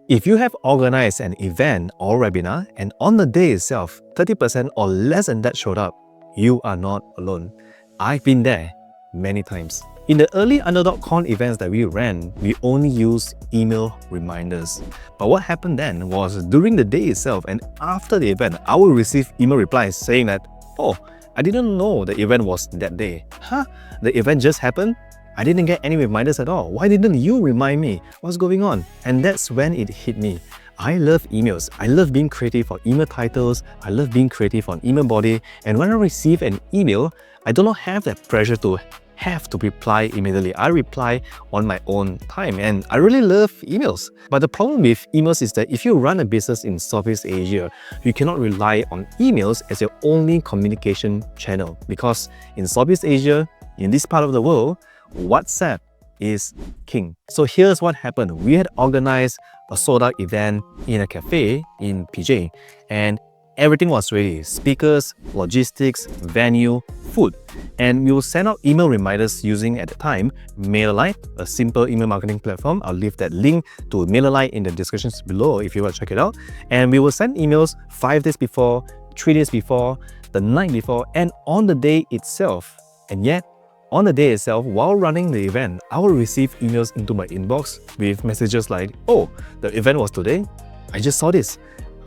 If you have organized an event or webinar and on the day itself, 30% or less than that showed up, you are not alone. I've been there many times. In the early Underdog.com events that we ran, we only used email reminders. But what happened then was during the day itself and after the event, I will receive email replies saying that, "Oh, I didn't know the event was that day. Huh? The event just happened? I didn't get any reminders at all. Why didn't you remind me? What's going on?" And that's when it hit me. I love emails. I love being creative on email titles. I love being creative on email body. And when I receive an email, I do not have that pressure to have to reply immediately. I reply on my own time and I really love emails. But the problem with emails is that if you run a business in Southeast Asia, you cannot rely on emails as your only communication channel because in Southeast Asia, in this part of the world, WhatsApp is king. So here's what happened. We had organized a sold-out event in a cafe in PJ and everything was ready. Speakers, logistics, venue, food. And we will send out email reminders using, at the time, MailerLite, a simple email marketing platform. I'll leave that link to MailerLite in the descriptions below if you want to check it out. And we will send emails 5 days before, 3 days before, the night before, and on the day itself. And yet, on the day itself, while running the event, I will receive emails into my inbox with messages like, "Oh, the event was today? I just saw this.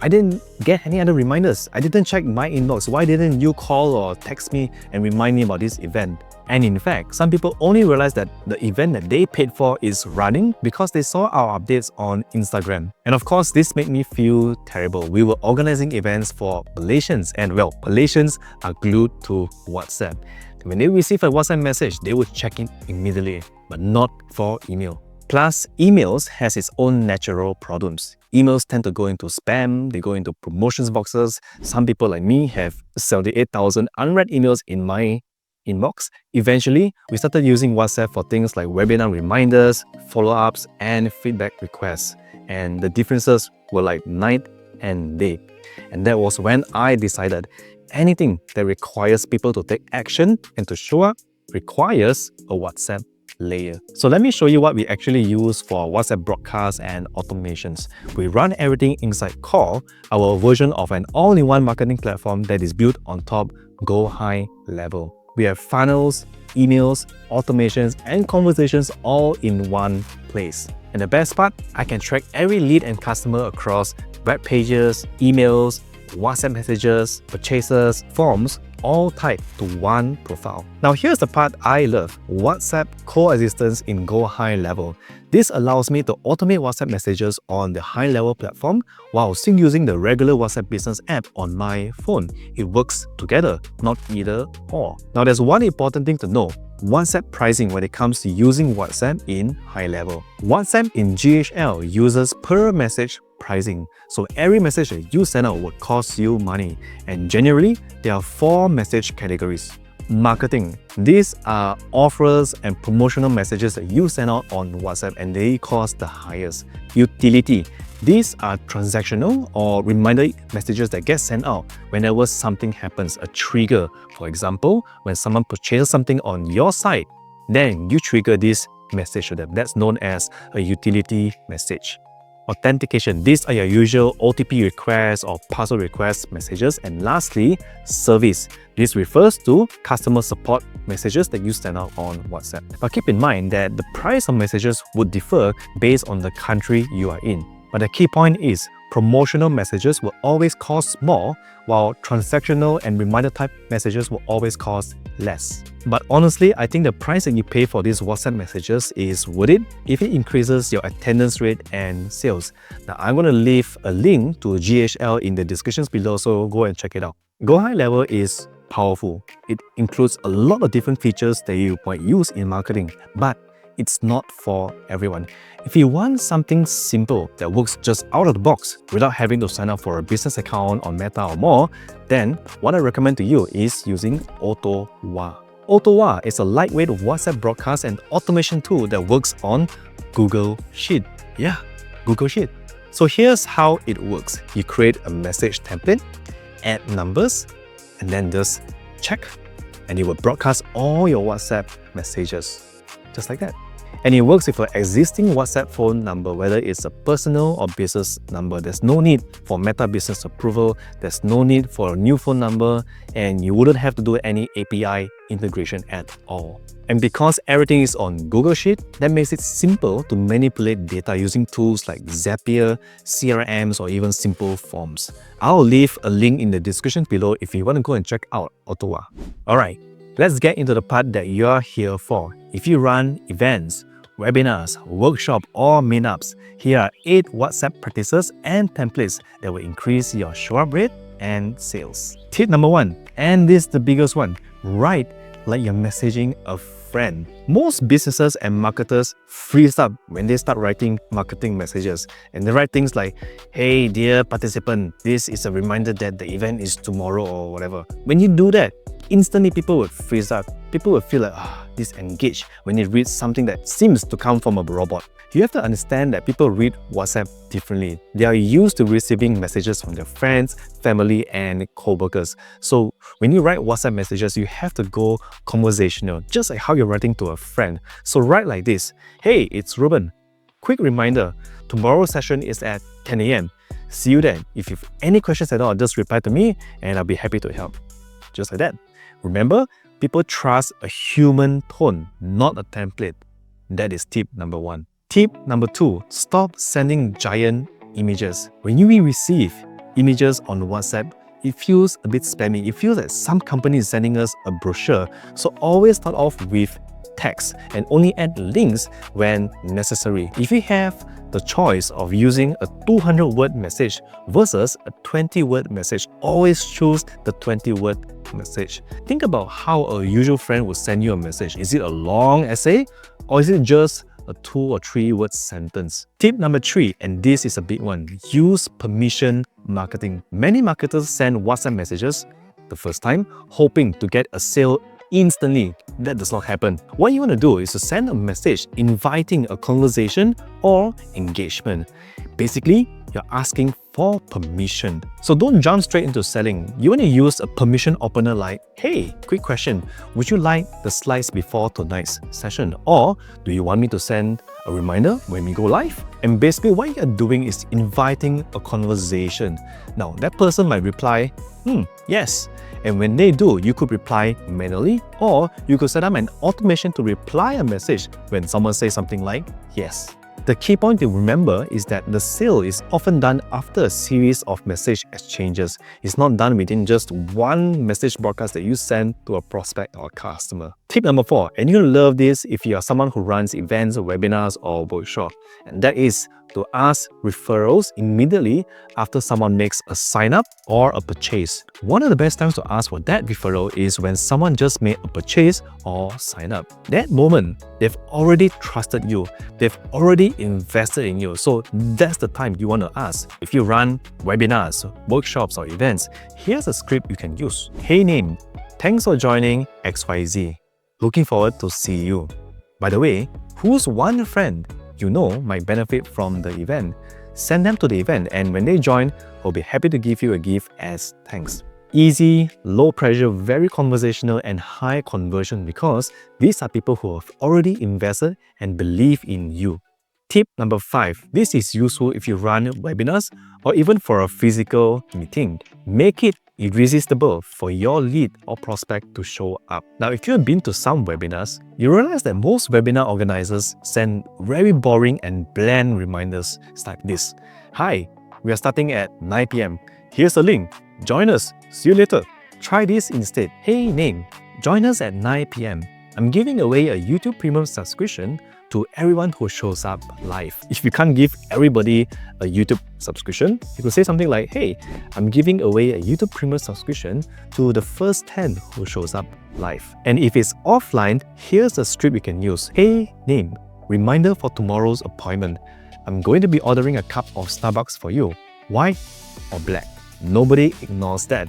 I didn't get any other reminders. I didn't check my inbox. Why didn't you call or text me and remind me about this event?" And in fact, some people only realize that the event that they paid for is running because they saw our updates on Instagram. And of course, this made me feel terrible. We were organizing events for Malaysians and well, Malaysians are glued to WhatsApp. When they receive a WhatsApp message, they would check it immediately, but not for email. Plus, emails has its own natural problems. Emails tend to go into spam, they go into promotions boxes. Some people like me have 78,000 unread emails in my inbox. Eventually, we started using WhatsApp for things like webinar reminders, follow-ups, and feedback requests. And the differences were like night and day. And that was when I decided anything that requires people to take action and to show up requires a WhatsApp layer. So let me show you what we actually use for WhatsApp broadcasts and automations. We run everything inside Core, our version of an all-in-one marketing platform that is built on top Go High level. We have funnels, emails, automations, and conversations all in one place. And the best part, I can track every lead and customer across web pages, emails, WhatsApp messages, purchases, forms, all tied to one profile. Now here's the part I love, WhatsApp coexistence in Go High level. This allows me to automate WhatsApp messages on the high level platform while still using the regular WhatsApp business app on my phone. It works together, not either or. Now there's one important thing to know. WhatsApp pricing when it comes to using WhatsApp in high level. WhatsApp in GHL uses per message pricing. So every message that you send out would cost you money. And generally, there are 4 message categories. Marketing. These are offers and promotional messages that you send out on WhatsApp and they cost the highest. Utility. These are transactional or reminder messages that get sent out whenever something happens, a trigger. For example, when someone purchases something on your site, then you trigger this message to them. That's known as a utility message. Authentication. These are your usual OTP requests or password request messages. And lastly, service. This refers to customer support messages that you send out on WhatsApp. But keep in mind that the price of messages would differ based on the country you are in. But the key point is, promotional messages will always cost more, while transactional and reminder type messages will always cost less. But honestly, I think the price that you pay for these WhatsApp messages is worth it if it increases your attendance rate and sales. Now, I'm going to leave a link to GHL in the descriptions below, so go and check it out. Go High Level is powerful. It includes a lot of different features that you might use in marketing, but it's not for everyone. If you want something simple that works just out of the box without having to sign up for a business account on Meta or more, then what I recommend to you is using AutoWah. AutoWah is a lightweight WhatsApp broadcast and automation tool that works on Google Sheet. Yeah, Google Sheet. So here's how it works. You create a message template, add numbers, and then just check, and it will broadcast all your WhatsApp messages. Just like that. And it works with an existing WhatsApp phone number, whether it's a personal or business number. There's no need for Meta Business approval, there's no need for a new phone number, and you wouldn't have to do any API integration at all. And because everything is on Google Sheet, that makes it simple to manipulate data using tools like Zapier, CRMs, or even simple forms. I'll leave a link in the description below if you want to go and check out Ottawa. Alright, let's get into the part that you're here for. If you run events, webinars, workshops, or meetups, here are 8 WhatsApp practices and templates that will increase your show-up rate and sales. Tip number 1, and this is the biggest one, write like you're messaging a friend. Most businesses and marketers freeze up when they start writing marketing messages, and they write things like, "Hey dear participant, this is a reminder that the event is tomorrow," or whatever. When you do that, instantly people would freeze up. People would feel like disengaged when they read something that seems to come from a robot. You have to understand that people read WhatsApp differently. They are used to receiving messages from their friends, family, and co-workers. So when you write WhatsApp messages, you have to go conversational, just like how you're writing to a friend. So write like this: "Hey, it's Ruben. Quick reminder, tomorrow's session is at 10 a.m. See you then. If you have any questions at all, just reply to me and I'll be happy to help." Just like that. Remember, people trust a human tone, not a template. That is tip number 1. Tip number 2, stop sending giant images. When you receive images on WhatsApp, it feels a bit spammy. It feels like some company is sending us a brochure. So always start off with text and only add links when necessary. If you have the choice of using a 200-word message versus a 20-word message, always choose the 20-word message. Think about how a usual friend would send you a message. Is it a long essay or is it just a 2 or 3 word sentence? Tip number 3, and this is a big one, use permission marketing. Many marketers send WhatsApp messages the first time, hoping to get a sale instantly. That does not happen. What you want to do is to send a message inviting a conversation or engagement. Basically, you're asking for permission. So don't jump straight into selling. You want to use a permission opener like, "Hey, quick question, would you like the slides before tonight's session? Or do you want me to send a reminder when we go live?" And basically what you're doing is inviting a conversation. Now that person might reply, yes. And when they do, you could reply manually, or you could set up an automation to reply a message when someone says something like yes. The key point to remember is that the sale is often done after a series of message exchanges. It's not done within just one message broadcast that you send to a prospect or customer. Tip number 4, and you'll love this if you are someone who runs events, webinars, or workshops, and that is to ask referrals immediately after someone makes a sign up or a purchase. One of the best times to ask for that referral is when someone just made a purchase or sign up. That moment, they've already trusted you. They've already invested in you. So that's the time you want to ask. If you run webinars, workshops, or events, here's a script you can use. "Hey name, thanks for joining XYZ. Looking forward to see you. By the way, who's one friend you know might benefit from the event? Send them to the event, and when they join, we'll be happy to give you a gift as thanks." Easy, low pressure, very conversational, and high conversion because these are people who have already invested and believe in you. Tip number 5. This is useful if you run webinars or even for a physical meeting. Make it irresistible for your lead or prospect to show up. Now, if you have been to some webinars, you realize that most webinar organizers send very boring and bland reminders. It's like this: "Hi, we are starting at 9 p.m. Here's a link. Join us. See you later. Try this instead. Hey name, join us at 9 p.m. I'm giving away a YouTube Premium subscription to everyone who shows up live." If you can't give everybody a YouTube subscription, you could say something like, "Hey, I'm giving away a YouTube Premium subscription to the first 10 who shows up live." And if it's offline, here's a script you can use. "Hey name, reminder for tomorrow's appointment. I'm going to be ordering a cup of Starbucks for you. White or black?" Nobody ignores that.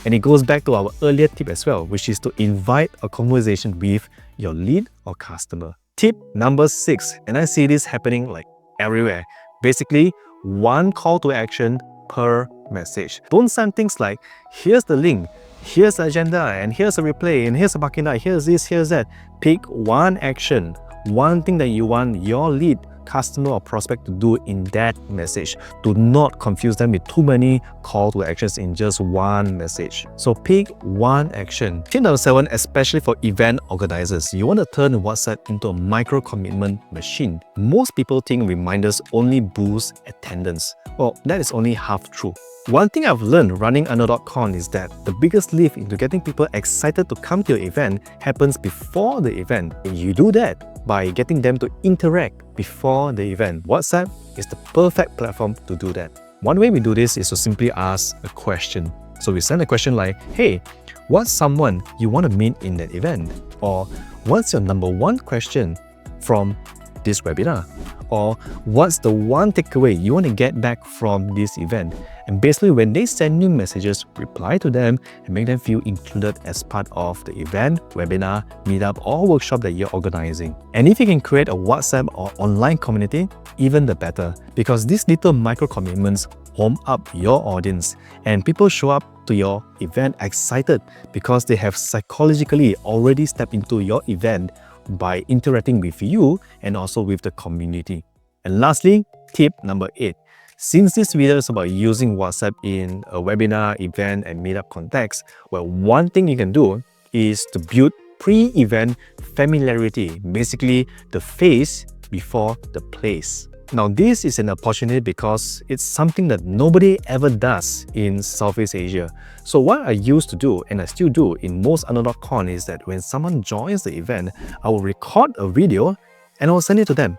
And it goes back to our earlier tip as well, which is to invite a conversation with your lead or customer. Tip number 6, and I see this happening like everywhere. Basically, one call to action per message. Don't send things like, "Here's the link, here's the agenda, and here's a replay, and here's a bucket night, here's this, here's that." Pick one action, one thing that you want your lead, customer or prospect to do in that message. Do not confuse them with too many call to actions in just one message. So pick one action. Tip number 7, especially for event organizers, you want to turn WhatsApp into a micro commitment machine. Most people think reminders only boost attendance. Well, that is only half true. One thing I've learned running Under.com is that the biggest lift into getting people excited to come to your event happens before the event. And you do that by getting them to interact before the event. WhatsApp is the perfect platform to do that. One way we do this is to simply ask a question. So we send a question like, hey, what's someone you want to meet in that event? Or what's your number one question from this webinar? Or what's the one takeaway you want to get back from this event? And basically, when they send you messages, reply to them and make them feel included as part of the event, webinar, meetup, or workshop that you're organizing. And if you can create a WhatsApp or online community, even the better, because these little micro commitments warm up your audience and people show up to your event excited because they have psychologically already stepped into your event by interacting with you and also with the community. And lastly, tip number 8. Since this video is about using WhatsApp in a webinar, event, and meetup context, well, one thing you can do is to build pre-event familiarity, basically the face before the place. Now, this is an opportunity because it's something that nobody ever does in Southeast Asia. So what I used to do, and I still do in most Under.com, is that when someone joins the event, I will record a video and I will send it to them.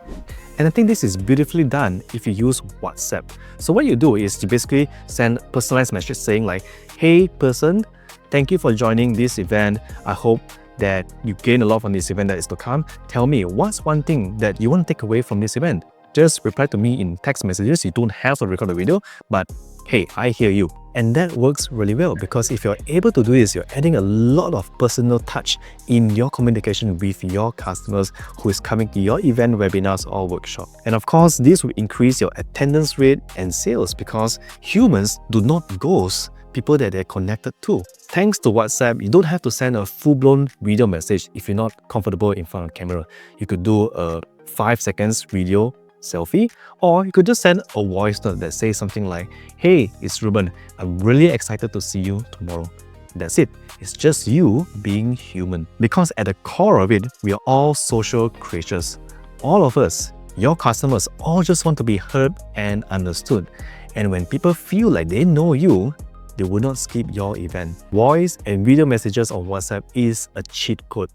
And I think this is beautifully done if you use WhatsApp. So what you do is you basically send a personalized message saying like, hey person, thank you for joining this event. I hope that you gain a lot from this event that is to come. Tell me, what's one thing that you want to take away from this event? Just reply to me in text messages. You don't have to record a video, but hey, I hear you. And that works really well because if you're able to do this, you're adding a lot of personal touch in your communication with your customers who is coming to your event, webinars, or workshop. And of course, this will increase your attendance rate and sales because humans do not ghost people that they're connected to. Thanks to WhatsApp, you don't have to send a full-blown video message if you're not comfortable in front of camera. You could do a 5 seconds video selfie, or you could just send a voice note that says something like, hey, it's Ruben, I'm really excited to see you tomorrow. That's it. It's just you being human. Because at the core of it, we are all social creatures. All of us, your customers, all just want to be heard and understood. And when people feel like they know you, they will not skip your event. Voice and video messages on WhatsApp is a cheat code.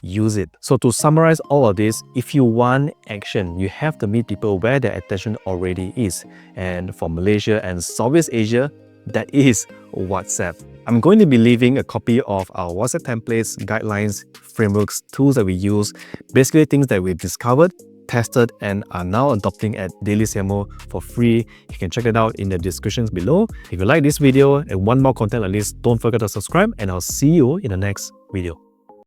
Use it. So to summarize all of this, if you want action, you have to meet people where their attention already is. And for Malaysia and Southeast Asia, that is WhatsApp. I'm going to be leaving a copy of our WhatsApp templates, guidelines, frameworks, tools that we use, basically things that we've discovered, tested, and are now adopting at Daily CMO for free. You can check it out in the descriptions below. If you like this video and want more content like this, don't forget to subscribe, and I'll see you in the next video.